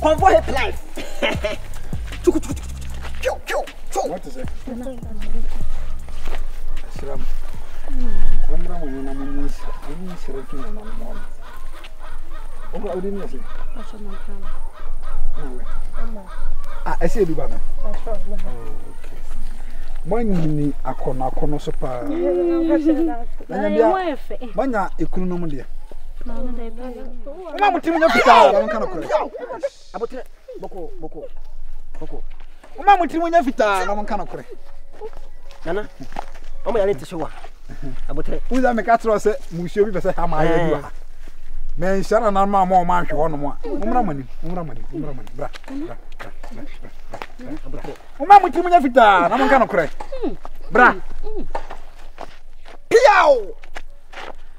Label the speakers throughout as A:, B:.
A: Convoy life.
B: What is it? Sram. Wambra mo na mo ni sereti na mo. Oga odi ni ase. Ah, ese bi ba na. Okay. Manyini akona so pa. Manya ekunu no mo de. Mama mutim nya fita na nka na kore.
A: Abotre boko.
B: Mama mutim nya fita na nka na kore.
A: Nana. Omo ya leti showa. Abotre.
B: Uza me ka tro se musuo bi pese ha ma ya du ha. Men shara na ma hwe hono mo a. Umra mani. Bra.
A: Abotre.
B: Mama mutim nya fita na nka na kore. Bra. Piao.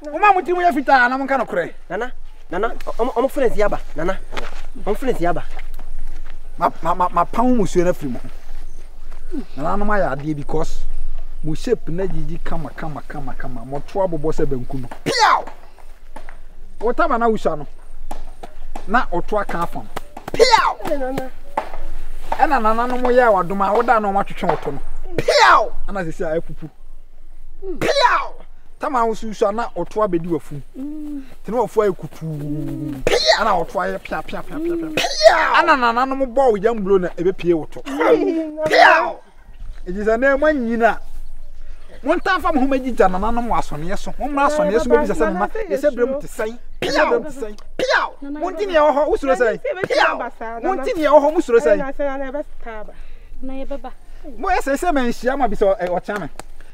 B: Mama mutim nya fita na nka na kore.
A: Nana, omo friends yaba. Nana. Omo friends yaba.
B: Ma pam musuo na frimo. Nana no ma ya ade because mu shape na jiji kama moto abobo se banku no piao wota ma na wusha no na oto aka afam piao nana no mo ya wadoma woda na o matwetwe oto no piao ana sisi akupu piao tama wususha na oto abedi wafu tene wafu akupu piao ana oto aye pia piao ana nana no mo bo yamblo na ebe pie woto piao ejisa na manyina Monta fam homaji jana na mo asone so. Mo asone so be bisa se ma. Ese brem te sai. Piao. Montini e ho usuro sai. Piao. Montini e ho musuro sai.
C: Na be taba. Na ye baba.
B: Mo ese men hia ma bisa o chame.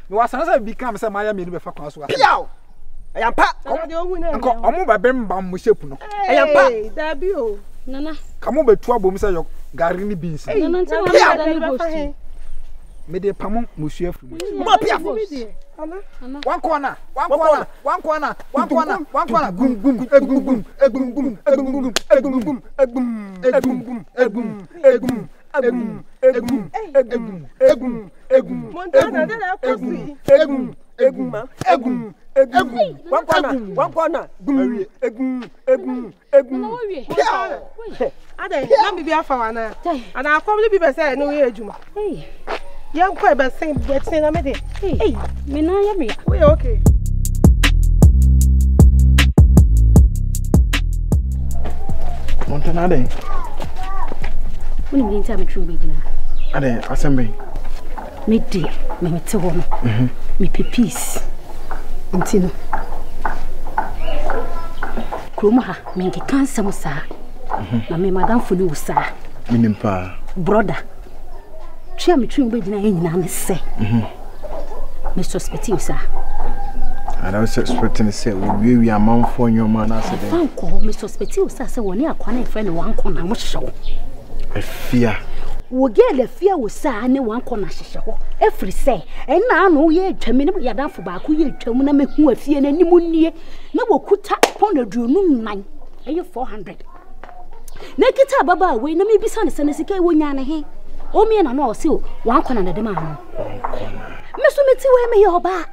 B: Me wasana say bi kam say ma ya me ni be fa kwa so. Piao. Ayampa. Anko omo ba bem ba mo shepu no. Ayampa.
C: Dabi o. Nana.
B: Kamo betu abom say yo gari ni beans.
C: Nana nti wa da ni bosti.
B: Me de pamon musu afru.
A: Mo pia fo.
B: One corner.
C: Young boy, but saying, I'm ready. Hey, me now, yummy. We okay.
B: Montana, when
C: you didn't tell me true, big man.
B: Ade, assembly.
C: Me dear, me tell one. Me peace. Untino. Krumaha, me can't some sir. Na me madam for you, sir.
B: Minimpa.
C: Brother. Chia me tree na nyina me say. Me suspect you sir.
B: I was suspecting say we amount for your man as a
C: uncle me suspect you sir say woni akwa na friend wan kona mo hyehyɛ.
B: I fear.
C: Wo get the fear wo sir ne wan kona hyehyɛ ho. Every say en na no ye atwam ne yadanfo ba ko ye atwam na mehu afie na nimu nie na wo kuta pon aduonu nan. Eye 400. Na kita baba we na me bisa ne sene sika wo nya ne he. O me na no o se wan kona na de ma no. Me so meti we me ye oba.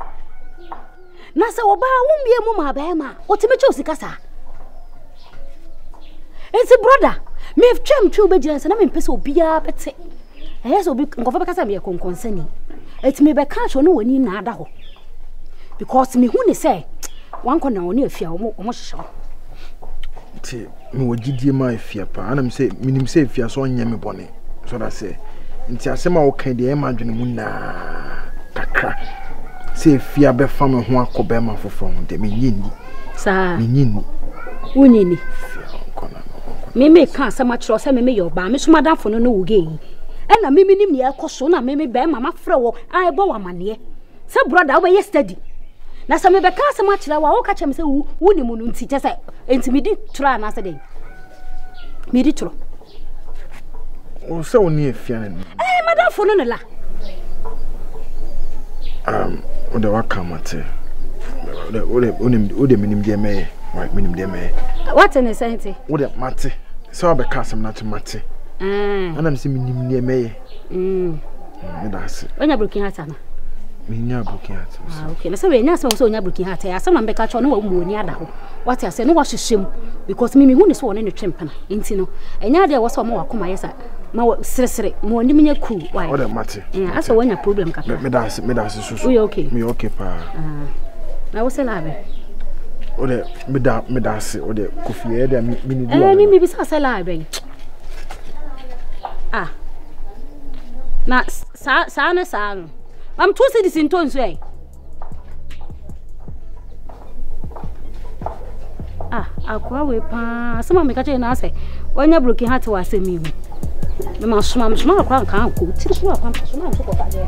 C: Na se oba wo mbie mu ma ba ma. O te me che osika sa. Enti brother, me twam twu be giranse na me pese obia bete. Yes obi nkofo be kasa me konkonsani. Eti me be ka cho no wani na ada ho. Because me hu ne say wan kona oni afia o mo hyehyɛ.
B: Ti me wogidie ma afia pa. Ana me say minim say afia so nya me bone. So that say nti asema wo kan de e ma dwene mu na kakra. Say afia be fam ho akoba ma fofo ho de me nyini.
C: Sa.
B: Me nyini.
C: Unini. Me kan asema kiro say me yo ba me so madamfo no wo ge yi. E na me nim ne ekoso na me be mama frɛ wo ai bo wa mane. Say brother wo be steady. Na say me be kan asema kiro wa wo ka chem say wo ni mu no nti say enti me di tro na say dey. Me di tro.
B: O se oni afia na.
C: Madamfo no la.
B: O de wakamate. O de minim de me. Minim de me.
C: What in the sense?
B: O de mate. So be kasem na to mate. Ana me se minim de me. Me da se.
C: Onya broken heart ana.
D: Minya broken heart.
C: Okay, na say we nya say so nya broken heart. Ya say na mbeka cho no wa mu oni ada ho. What I say no wa hyehyem because me hu ne so won ne twempana. Enti no enya de wo so mo wa koma yesa. Ma sere mo ni menya cool. Why?
D: O de mate.
C: Yeah, asa wanya problem kaka.
D: Me dance so.
C: We okay.
D: Me okay pa.
C: Na wo say la be.
D: O de me dance o de Kofi e de me ni do.
C: Me bi say la be. Na sa no. I'm 2 cities in tons way. Akwa we pa. Some me catch na say. Wanya broken heart wa say me hu. Me ma suma akwa kan ko. Tiri ko akwa suma so ko ka de.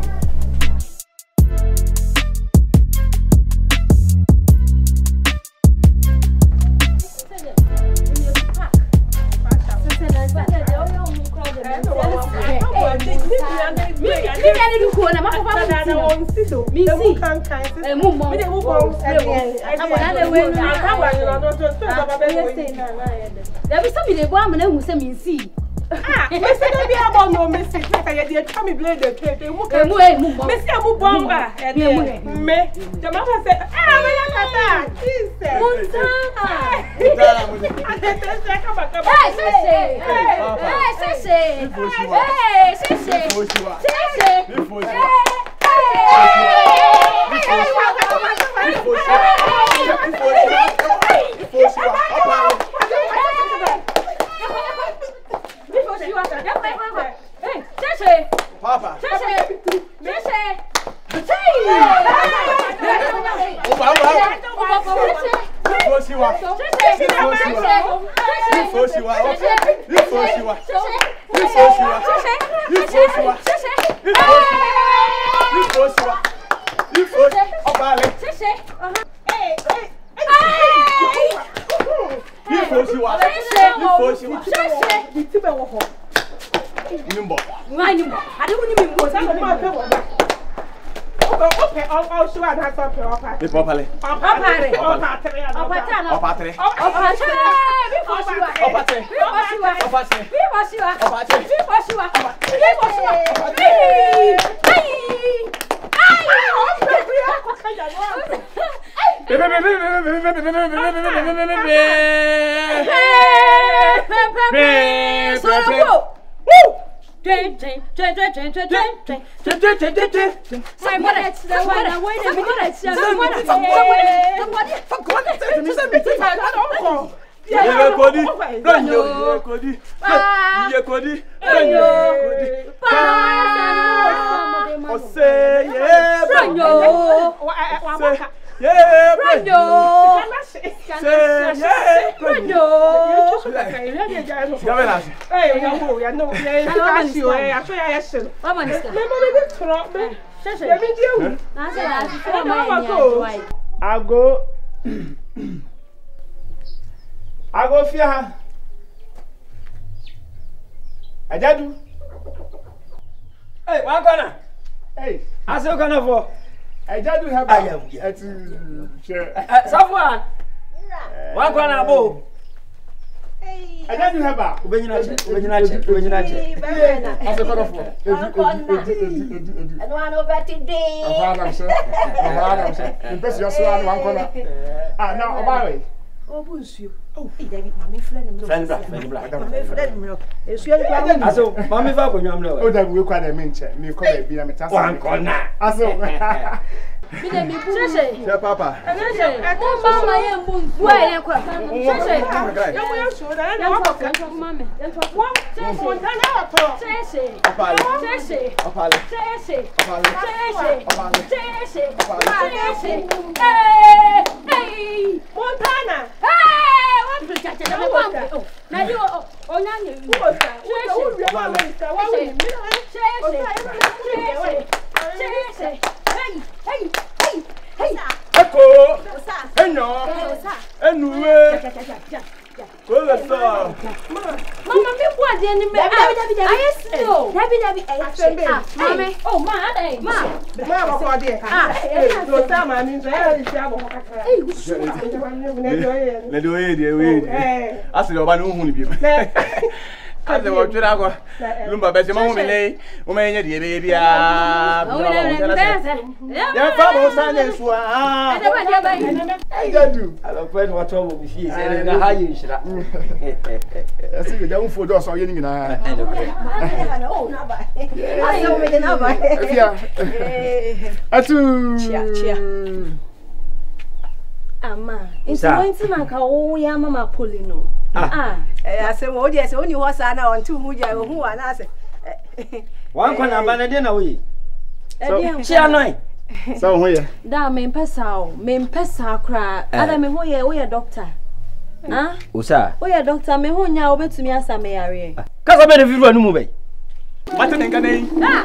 E: I go fear. Ajadu.
A: Hey, one corner.
E: Hey,
A: I say corner for.
E: Ajadu have.
A: I am. Someone. One corner abo.
E: Ajadu have.
A: Ubejina.
E: I say corner for.
F: I don't know about today.
E: I'm saying. The best you saw one corner. Now about it.
F: Oh, Bussy. Oh, David, my friend.
A: Friend black.
F: My friend. It's your problem.
A: I saw Mammy Falcon.
E: Oh, that we quite a mention. Me come and be a metas.
A: One corner.
E: I saw.
A: Yeah, Papa. Echo! Enyo! Enuwe! Kola sa!
C: Mama, me what the enemy? I still. David, Mama. Oh, ma, ma.
F: Mama, what dear? So time I mean, I
E: Ade wo twira ko. Lumba be se mo mi le. O me nya die be bia. Ya fa mo sa ne so ah. Ajadu.
A: Alo friend wa to mo bi fie se na ha ye nhira.
E: Asi be ja un fo do so ye ni na.
F: Oh, na ba. Aso me na ba.
E: Afia. Atu.
F: Chia. Ama. Insuransi na ka wo ya mama polino. Ase mo di ase oni ho sa na on tu hu ja hu wa na ase.
A: Wan kwa na ba na de na we. Chia noi.
E: So ho ye.
F: Da me mpesa kra. Ada me ho ye wo ye doctor. Ah?
A: Usa.
F: Wo ye doctor me ho nya obetumi asa me yare.
A: Kasa be de firu anu mu be.
E: Mate ne kanai.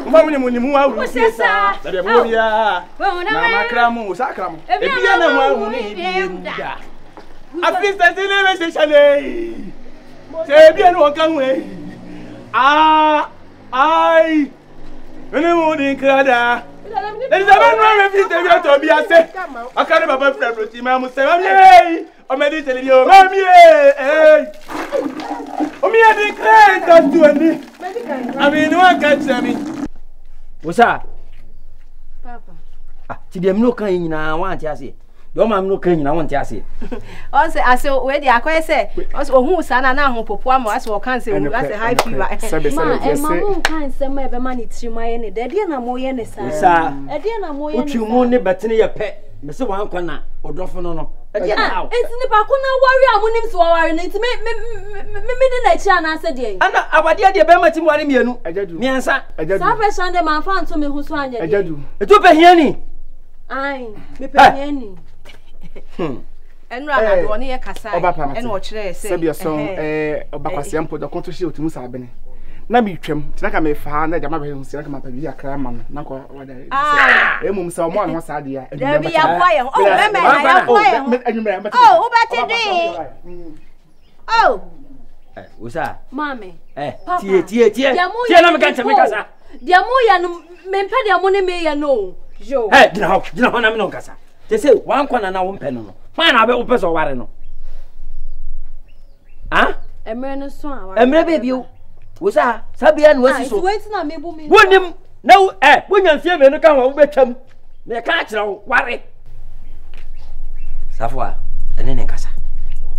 E: Mma mu ni mu awu.
F: Sesa.
E: Da de mo bia. Na makra mu, sa kra mu. E bia na mu awu ni bia. Assistant in the station. Say bien won kan we. Ai. Ene mo din krada. There is a man who refuses to be a say. I can't baba friend to see mamu say mami. O me di tell you mami eh. O me di krada that to ani. I mean one catch me.
A: Usa.
F: Papa.
A: Ti dem no kan nyina wan ti ase. Do ma no kan nyina wan ti ase.
F: O say ase we di akoye say o hu sa na hu popo am ase o kan say o ase high fever. Ma e ma mo kan say ma e be ma ni trimaye ne de na mo ye ne sa.
A: Sa.
F: E de na mo ye ne.
A: Utu mu ne betene ye pe. Me se wan kwa na odofo no no. E de na.
F: Enti ne ba ko na wari amunim so wari ne enti me de na chi ana ase de.
A: Ana abade de be ma ti mu wari mienu. Miensa.
F: Sa person de man fa nto me hu so anya.
E: Ajadu.
A: Eto pe hiani.
F: Ai, me pe hiani. Enra na do ne ye kasa. E na o kire se.
E: Sebia so obakwase mpo do konto hye otimu sa bene. Na mi twem, tina ka me fa na jama be hu se na ka ma pa bi akra ma no. Na ko wada. Emum se o mo an ho sa de ya.
F: Da bi ya boye. Oh, me ya boye. Oh, u betidi. Oh.
A: Usa.
F: Mami.
A: Tie. Tie na me kasa.
F: Dia mo ya no me mpa dia mo ne me ya no. Jo.
A: Gina ho na me no kasa. Te se wan kwa na wo mpe no no. Fa na be wo pese o ware no. Ah?
F: Emre no so a ware.
A: Emre baby o. Usa, sabia no asi so.
F: Wait na me bu me.
A: Wonim na wonya fie me no ka ho wo betwam. Me ka kire wo ware. Safwa, ene ne kasa.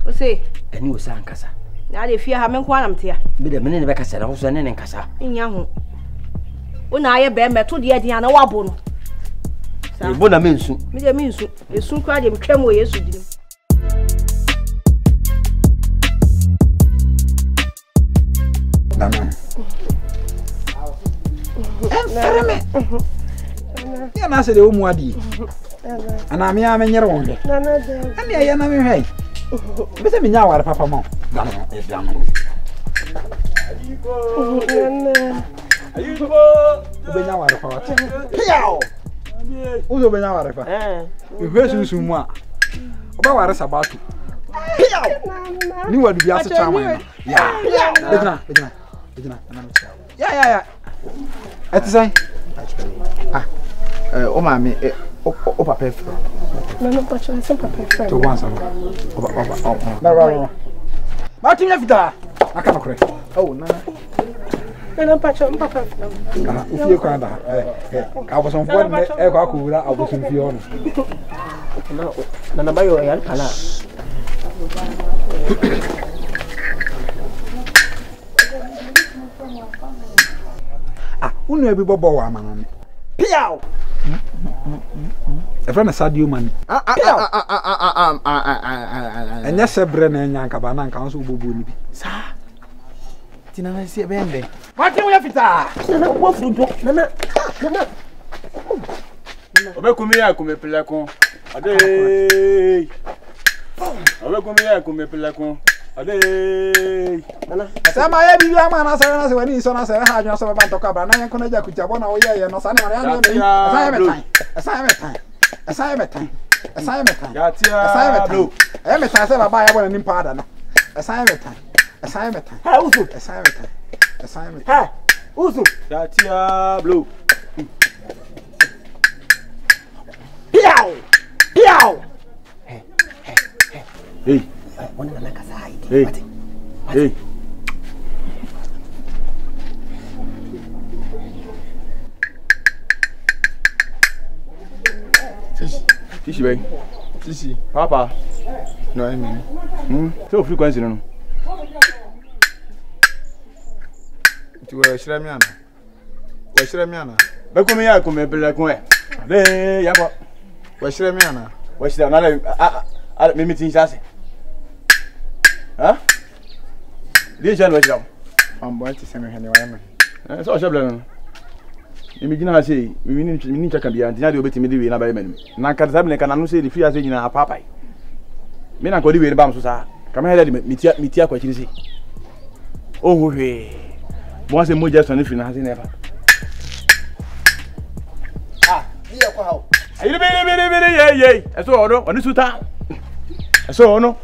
F: O se,
A: ene usa nkasa.
F: Na de fie ha me nko anam te ya.
A: Me de me ne be kasa na wo so ene ne nkasa.
F: Nya ho. Una aye be meto de dia na wabo no.
A: E bona me nsu.
F: Me de me nsu. Esu kwa de me twam wo Yesu dinim.
B: Nana. Enferme. Ya na se de o mu adi. Ana me nyere won de.
F: Nana de.
B: Ani ya na me hwai. Be se me nya ware papa mo. Dano, e dano.
F: Nana.
E: Ayubo.
B: Be nya ware papa. Piao. Uzo be nya ware pa. Ehwe sunsun mu a. Oba ware sabatu. Piao. Ni wadu bi ase chaman. Ya. Bedina. Ya. Etisai.
E: O mami, o papa e fro.
F: Nana pacho ese papa e fro.
B: To once am. Oba. Na. Ma tinya fita. Aka makure.
E: Oh, na.
F: Nana pacho papa e fro.
B: Ah, ufie kwa da. Aboson fo ne e kwa kuura aboson fie ono.
A: Na bayo ya kala.
B: Unu ebi bobo wa manane. Piao. E fra na sadio man. Enya sebre na enya nkaba na nka nso bobo ni bi.
E: Sa. Tina na si bende.
B: Mati mo ya fita.
A: Na wo fruto. Nana.
E: Obekumi ya kumepelekon. Ade. Obekumi ya kumepelekon. Ade.
A: Nana.
B: Sama ya bibi ama na se wani so na se ha adwo so ba ntoko bra na yen kono ja kutia bona wo ye no sa ne mare anu me. Esa ya metan.
E: Gatia.
B: Bro. E metan se baba ya bona nim pada no. Esa ya metan.
A: Ha usu.
B: Esa ya metan.
A: Ha usu.
E: Gatia blue.
B: Piao.
E: Hey.
A: Ona na kasa haidi.
E: Hey. Tishi bem.
B: Tishi.
E: Papa.
B: No, I mean.
E: So frequency no.
B: Tu wa shiramiana. Wa shiramiana.
E: Ba ko me ya ko me bele ko e. Le ya ko.
B: Wa shiramiana.
E: Wa shira na le me meeting chase. Ha? Di jan wa shira.
B: Am boy ti se me hene wa me.
E: So shabla no. Emi gina ha sei, mi chaka bia ntia de obetimi de we na ba yemanum. Na ka sabne ka nanu sei de fi ase nyina apapai. Me na ko de we ba mso sa. Ka me hele de mitia kwa chiri sei. Oh hwe. Mo ase moja so ne fi na ha sei na ba.
A: Ah, dia kwa hao.
E: Ayi be ye. Eso ono, oni suta. Eso ono.